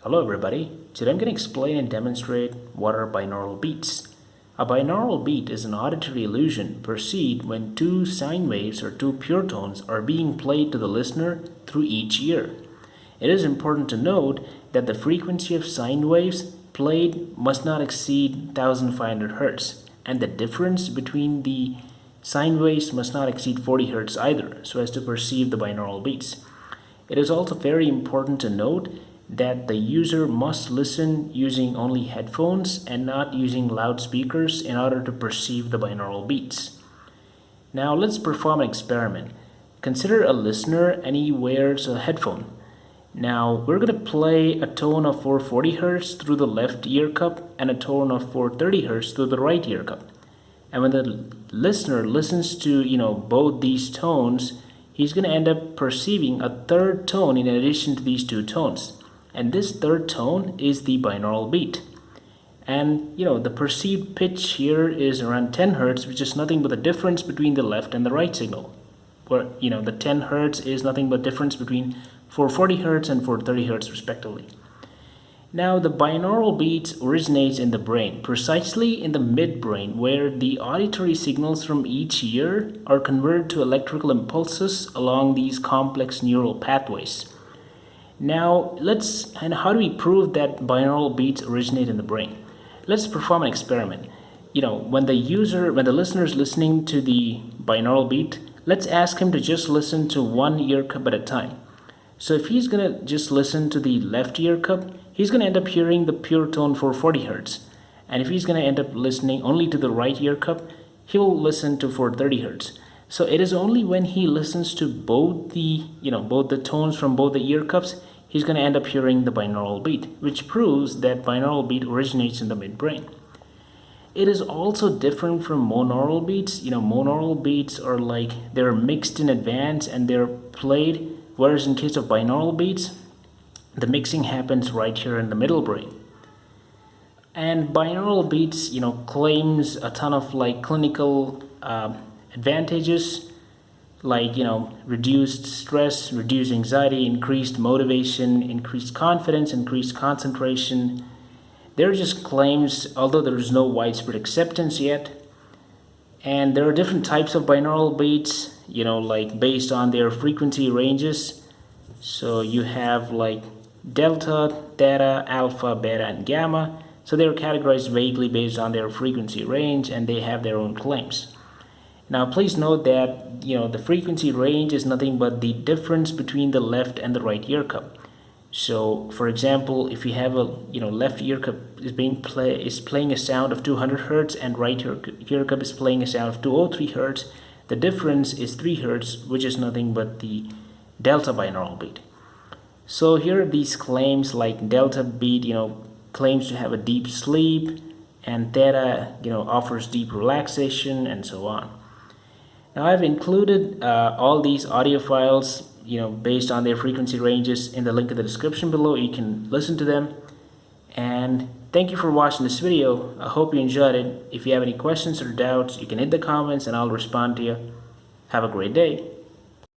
Hello everybody, today I'm going to explain and demonstrate what are binaural beats. A binaural beat is an auditory illusion perceived when two sine waves or two pure tones are being played to the listener through each ear. It is important to note that the frequency of sine waves played must not exceed 1500 Hz, and the difference between the sine waves must not exceed 40 Hz either, so as to perceive the binaural beats. It is also very important to note that the user must listen using only headphones and not using loudspeakers in order to perceive the binaural beats. Now let's perform an experiment. Consider a listener and he wears a headphone. Now we're going to play a tone of 440 Hz through the left ear cup and a tone of 430 Hz through the right ear cup. And when the listener listens to both these tones, he's going to end up perceiving a third tone in addition to these two tones. And this third tone is the binaural beat. And the perceived pitch here is around 10 Hz, which is nothing but the difference between the left and the right signal. Where the 10 Hz is nothing but difference between 440 Hz and 430 Hz respectively. Now the binaural beats originates in the brain, precisely in the midbrain, where the auditory signals from each ear are converted to electrical impulses along these complex neural pathways. Now how do we prove that binaural beats originate in the brain? Let's perform an experiment. When the listener is listening to the binaural beat, let's ask him to just listen to one ear cup at a time. So if he's going to just listen to the left ear cup, he's going to end up hearing the pure tone 440 Hz. And if he's going to end up listening only to the right ear cup, he will listen to 430 Hz. So it is only when he listens to both the tones from both the ear cups, he's going to end up hearing the binaural beat, which proves that binaural beat originates in the midbrain. It is also different from monaural beats. Monaural beats are they're mixed in advance and they're played, whereas in case of binaural beats, the mixing happens right here in the middle brain. And binaural beats, claims a ton of clinical advantages, reduced stress, reduced anxiety, increased motivation, increased confidence, increased concentration. They're just claims, although there is no widespread acceptance yet. And there are different types of binaural beats, based on their frequency ranges. So you have delta, theta, alpha, beta, and gamma. So they're categorized vaguely based on their frequency range, and they have their own claims. Now please note that the frequency range is nothing but the difference between the left and the right ear cup. So for example, if you have a left ear cup is playing a sound of 200 Hz and right ear cup is playing a sound of 203 Hz, the difference is 3 Hz, which is nothing but the delta binaural beat. So here are these claims delta beat claims to have a deep sleep, and theta offers deep relaxation, and so on. Now I've included all these audio files based on their frequency ranges in the link in the description below. You can listen to them. And thank you for watching this video. I hope you enjoyed it. If you have any questions or doubts, you can hit the comments and I'll respond to you. Have a great day.